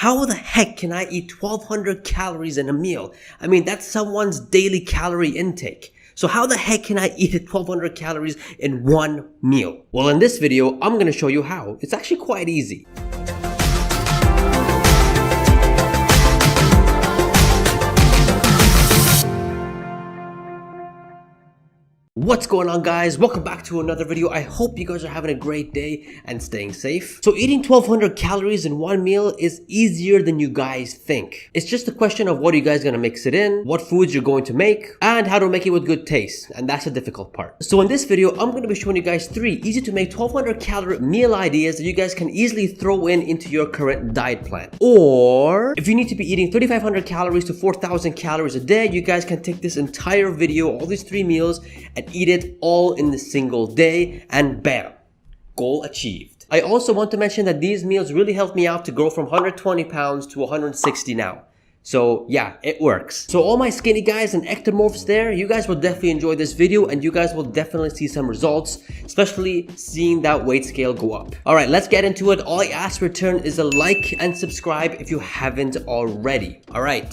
How the heck can I eat 1200 calories in a meal? I mean, that's someone's daily calorie intake. So how the heck can I eat 1200 calories in one meal? Well, in this video, I'm going to show you how. It's actually quite easy. What's going on, guys? Welcome back to another video. I hope you guys are having a great day and staying safe. So eating 1200 calories in one meal is easier than you guys think. It's just a question of what are you guys going to mix it in, what foods you're going to make, and how to make it with good taste. And that's the difficult part. So in this video, I'm going to be showing you guys 3 easy to make 1200 calorie meal ideas that you guys can easily throw into your current diet plan. Or if you need to be eating 3500 calories to 4000 calories a day, you guys can take this entire video, all these 3 meals, and eat it all in a single day, and bam, goal achieved. I also want to mention that these meals really helped me out to grow from 120 pounds to 160 now. So yeah, it works. So all my skinny guys and ectomorphs there, you guys will definitely enjoy this video and you guys will definitely see some results, especially seeing that weight scale go up. All right, let's get into it. All I ask in return is a like and subscribe if you haven't already. All right,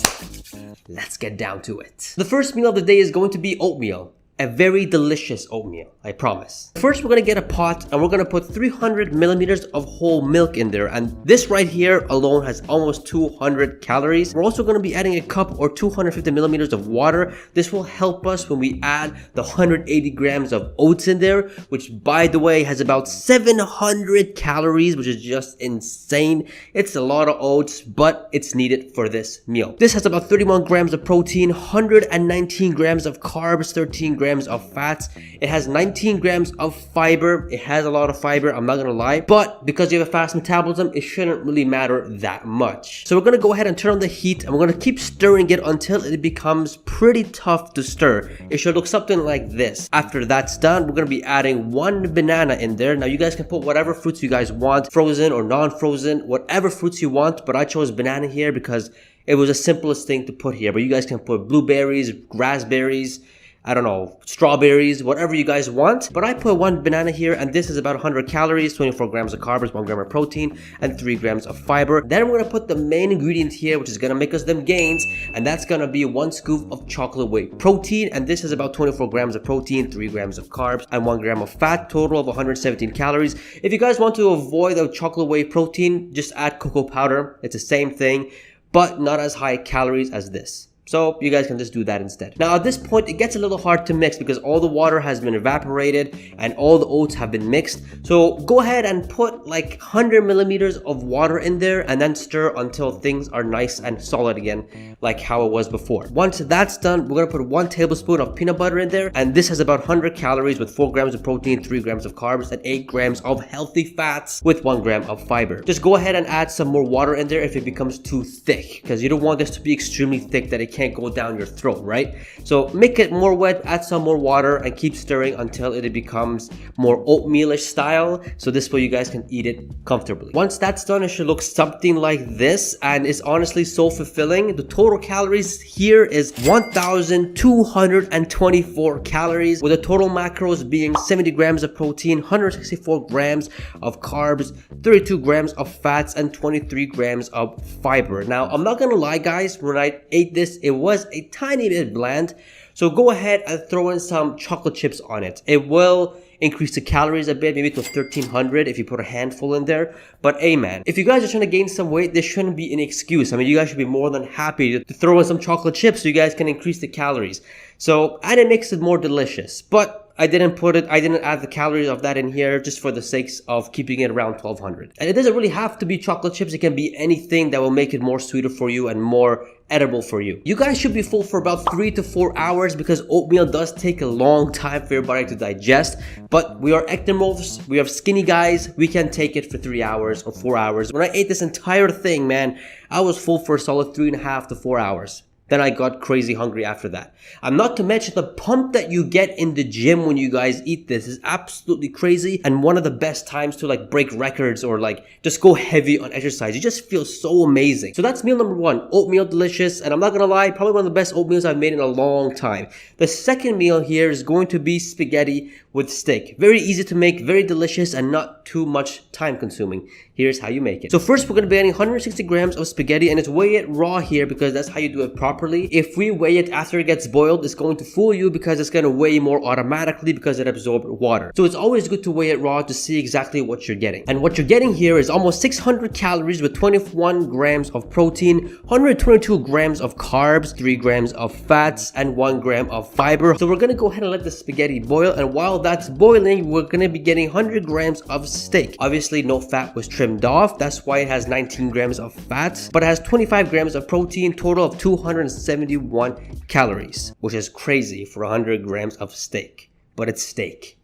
let's get down to it. The first meal of the day is going to be oatmeal. A very delicious oatmeal, I promise. First, we're gonna get a pot and we're gonna put 300 milliliters of whole milk in there. And this right here alone has almost 200 calories. We're also gonna be adding a cup or 250 milliliters of water. This will help us when we add the 180 grams of oats in there, which by the way has about 700 calories, which is just insane. It's a lot of oats, but it's needed for this meal. This has about 31 grams of protein, 119 grams of carbs, 13 grams of fats. It has 19 grams of fiber. It has a lot of fiber, I'm not gonna lie, but because you have a fast metabolism, it shouldn't really matter that much. So we're gonna go ahead and turn on the heat and we're gonna keep stirring it until it becomes pretty tough to stir. It should look something like this. After that's done, we're gonna be adding 1 banana in there. Now you guys can put whatever fruits you guys want, frozen or non-frozen, whatever fruits you want, but I chose banana here because it was the simplest thing to put here. But you guys can put blueberries, raspberries, I don't know, strawberries, whatever you guys want. But I put 1 banana here, and this is about 100 calories, 24 grams of carbs, 1 gram of protein, and 3 grams of fiber. Then we're gonna put the main ingredient here, which is gonna make us them gains, and that's gonna be 1 scoop of chocolate whey protein, and this is about 24 grams of protein, 3 grams of carbs, and 1 gram of fat, total of 117 calories. If you guys want to avoid the chocolate whey protein, just add cocoa powder. It's the same thing, but not as high calories as this. So you guys can just do that instead. Now at this point, it gets a little hard to mix because all the water has been evaporated and all the oats have been mixed. So go ahead and put like 100 milliliters of water in there and then stir until things are nice and solid again, like how it was before. Once that's done, we're gonna put 1 tablespoon of peanut butter in there, and this has about 100 calories with 4 grams of protein, 3 grams of carbs, and 8 grams of healthy fats with 1 gram of fiber. Just go ahead and add some more water in there if it becomes too thick, because you don't want this to be extremely thick that it can't go down your throat, right? So make it more wet, add some more water, and keep stirring until it becomes more oatmealish style. So this way you guys can eat it comfortably. Once that's done, it should look something like this, and it's honestly so fulfilling. The total calories here is 1,224 calories, with the total macros being 70 grams of protein, 164 grams of carbs, 32 grams of fats, and 23 grams of fiber. Now, I'm not gonna lie, guys, when I ate this, it was a tiny bit bland. So go ahead and throw in some chocolate chips on it. It will increase the calories a bit, maybe to 1300 if you put a handful in there. But hey man, if you guys are trying to gain some weight, this shouldn't be an excuse. I mean, you guys should be more than happy to throw in some chocolate chips so you guys can increase the calories. So, and it makes it more delicious. But I didn't add the calories of that in here just for the sakes of keeping it around 1200. And it doesn't really have to be chocolate chips. It can be anything that will make it more sweeter for you and more edible for you. You guys should be full for about 3 to 4 hours because oatmeal does take a long time for your body to digest. But we are ectomorphs, we are skinny guys, we can take it for 3 hours or 4 hours. When I ate this entire thing, man, I was full for a solid 3.5 to 4 hours. Then I got crazy hungry after that. Not to mention the pump that you get in the gym when you guys eat this is absolutely crazy, and one of the best times to like break records or like just go heavy on exercise. You just feel so amazing. So that's meal number one, oatmeal, delicious, and I'm not gonna lie, probably one of the best oatmeals I've made in a long time. The second meal here is going to be spaghetti with steak. Very easy to make, very delicious, and not too much time consuming. Here's how you make it. So first we're going to be adding 160 grams of spaghetti, and it's weigh it raw here because that's how you do it properly. If we weigh it after it gets boiled, it's going to fool you because it's going to weigh more automatically because it absorbed water. So it's always good to weigh it raw to see exactly what you're getting. And what you're getting here is almost 600 calories with 21 grams of protein, 122 grams of carbs, 3 grams of fats, and 1 gram of fiber. So we're going to go ahead and let the spaghetti boil, and while that's boiling, we're going to be getting 100 grams of steak. Obviously no fat was trimmed off, that's why it has 19 grams of fat, but it has 25 grams of protein, total of 271 calories, which is crazy for 100 grams of steak, but it's steak.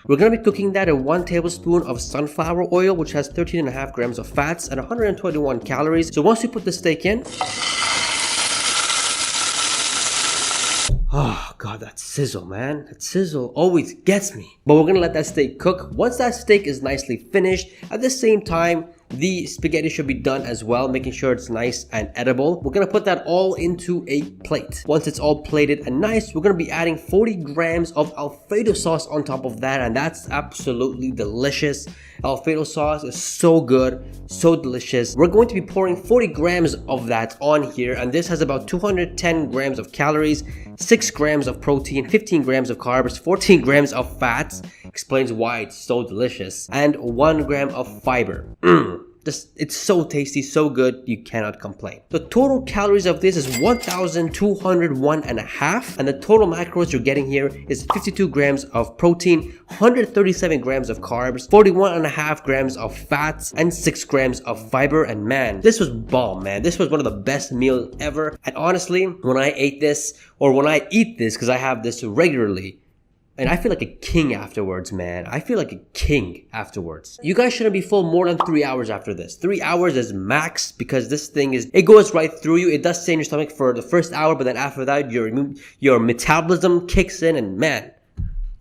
We're going to be cooking that in 1 tablespoon of sunflower oil, which has 13.5 grams of fats and 121 calories. So once we put the steak in, oh god, that sizzle, man. That sizzle always gets me. But we're gonna let that steak cook. Once that steak is nicely finished, at the same time, the spaghetti should be done as well, making sure it's nice and edible. We're gonna put that all into a plate. Once it's all plated and nice, we're gonna be adding 40 grams of Alfredo sauce on top of that, and that's absolutely delicious. Alfredo sauce is so good, so delicious. We're going to be pouring 40 grams of that on here, and this has about 210 grams of calories, 6 grams of protein, 15 grams of carbs, 14 grams of fats, explains why it's so delicious, and 1 gram of fiber. It's so tasty, so good, you cannot complain. The total calories of this is 1,201 and a half, and the total macros you're getting here is 52 grams of protein, 137 grams of carbs, 41 and a half grams of fats, and 6 grams of fiber. And man, this was bomb, man. This was one of the best meals ever. And honestly, when I ate this, or when I eat this, because I have this regularly, and I feel like a king afterwards, man. I feel like a king afterwards. You guys shouldn't be full more than 3 hours after this. 3 hours is max because this thing it goes right through you. It does stay in your stomach for the first hour, but then after that, your metabolism kicks in, and man,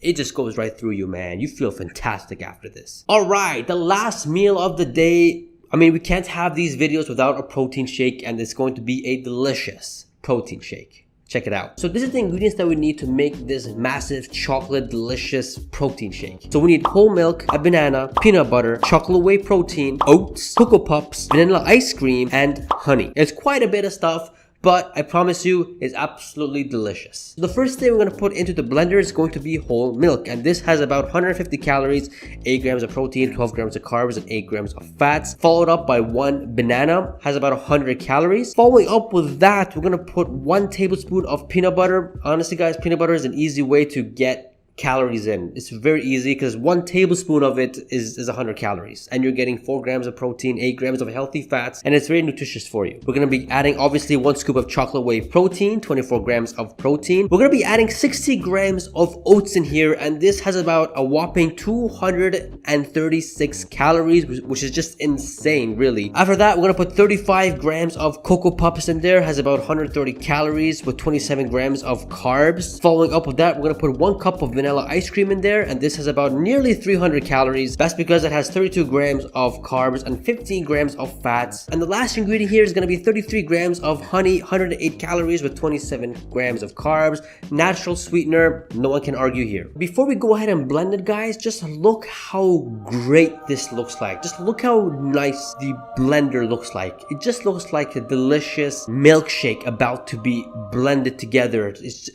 it just goes right through you, man. You feel fantastic after this. All right, the last meal of the day. I mean, we can't have these videos without a protein shake, and it's going to be a delicious protein shake. Check it out. So this is the ingredients that we need to make this massive chocolate delicious protein shake. So we need whole milk, a banana, peanut butter, chocolate whey protein, oats, Cocoa Puffs, vanilla ice cream, and honey. It's quite a bit of stuff, but I promise you, it's absolutely delicious. The first thing we're going to put into the blender is going to be whole milk, and this has about 150 calories, 8 grams of protein, 12 grams of carbs, and 8 grams of fats, followed up by 1 banana, has about 100 calories. Following up with that, we're going to put 1 tablespoon of peanut butter. Honestly guys, peanut butter is an easy way to get calories in. It's very easy because 1 tablespoon of it is 100 calories, and you're getting 4 grams of protein, 8 grams of healthy fats, and it's very nutritious for you. We're going to be adding obviously 1 scoop of chocolate whey protein, 24 grams of protein. We're going to be adding 60 grams of oats in here, and this has about a whopping 236 calories, which is just insane, really. After that, we're going to put 35 grams of Cocoa Puffs in there, has about 130 calories with 27 grams of carbs. Following up with that, we're going to put 1 cup of vanilla ice cream in there, and this has about nearly 300 calories. That's because it has 32 grams of carbs and 15 grams of fats. And the last ingredient here is going to be 33 grams of honey, 108 calories with 27 grams of carbs. Natural sweetener, no one can argue here. Before we go ahead and blend it, guys, just look how great this looks like. Just look how nice the blender looks like. It just looks like a delicious milkshake about to be blended together. Just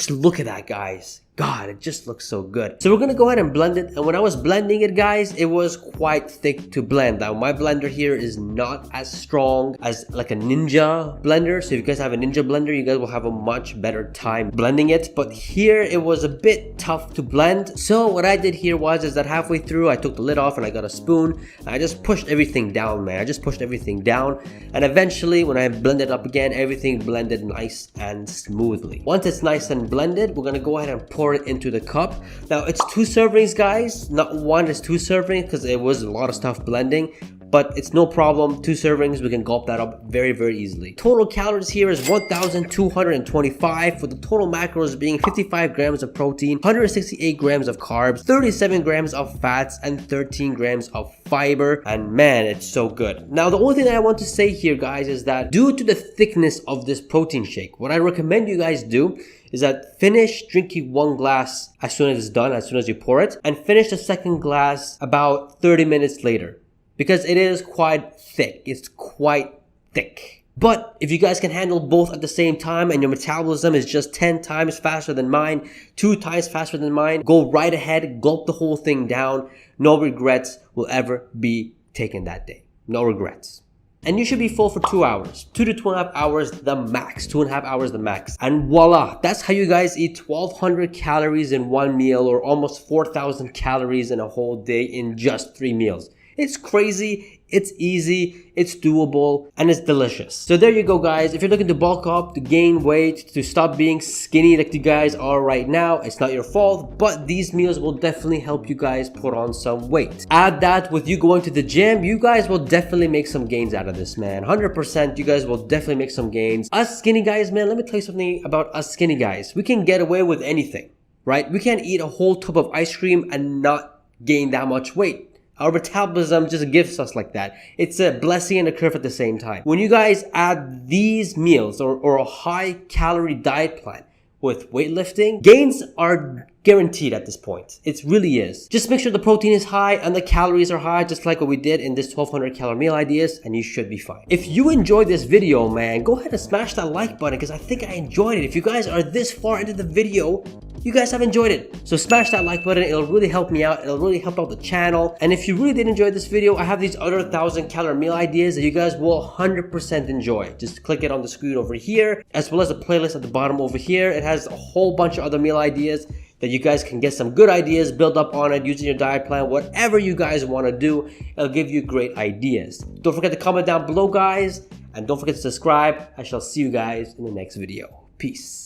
look at that, guys. God, it just looks so good. So we're gonna go ahead and blend it, and when I was blending it, guys, it was quite thick to blend. Now my blender here is not as strong as like a Ninja blender, so if you guys have a Ninja blender, you guys will have a much better time blending it, but here it was a bit tough to blend. So what I did here is that halfway through I took the lid off and I got a spoon and I just pushed everything down, man. I just pushed everything down, and eventually when I blended up again, everything blended nice and smoothly. Once it's nice and blended, we're gonna go ahead and pour it into the cup. Now it's 2 servings, guys, not 1, it's 2 servings because it was a lot of stuff blending. but it's no problem. 2 servings, we can gulp that up very easily. Total calories here is 1,225, with the total macros being 55 grams of protein, 168 grams of carbs, 37 grams of fats, and 13 grams of fiber. And man, it's so good. Now, the only thing that I want to say here, guys, is that due to the thickness of this protein shake, what I recommend you guys do is that finish drinking 1 glass as soon as it's done, as soon as you pour it, and finish the second glass about 30 minutes later, because it is quite thick. It's quite thick. But if you guys can handle both at the same time and your metabolism is just 10 times faster than mine, 2 times faster than mine, go right ahead, gulp the whole thing down. No regrets will ever be taken that day. No regrets. And you should be full for 2 hours, 2 to 2.5 hours the max, 2.5 hours the max. And voila, that's how you guys eat 1,200 calories in 1 meal, or almost 4,000 calories in a whole day in just 3 meals. It's crazy, it's easy, it's doable, and it's delicious. So there you go, guys. If you're looking to bulk up, to gain weight, to stop being skinny like you guys are right now, it's not your fault, but these meals will definitely help you guys put on some weight. Add that with you going to the gym, you guys will definitely make some gains out of this, man. 100%, you guys will definitely make some gains. Us skinny guys, man, let me tell you something about us skinny guys. We can get away with anything, right? We can eat a whole tub of ice cream and not gain that much weight. Our metabolism just gives us like that. It's a blessing and a curse at the same time. When you guys add these meals or a high calorie diet plan with weightlifting, gains are guaranteed at this point. It really is. Just make sure the protein is high and the calories are high, just like what we did in this 1,200 calorie meal ideas, and you should be fine. If you enjoyed this video, man, go ahead and smash that like button, because I think I enjoyed it. If you guys are this far into the video, you guys have enjoyed it. So smash that like button. It'll really help me out. It'll really help out the channel. And if you really did enjoy this video, I have these other 1,000 calorie meal ideas that you guys will 100% enjoy. Just click it on the screen over here, as well as a playlist at the bottom over here. It has a whole bunch of other meal ideas that you guys can get some good ideas, build up on it using your diet plan, whatever you guys want to do. It'll give you great ideas. Don't forget to comment down below, guys, and don't forget to subscribe. I shall see you guys in the next video. Peace.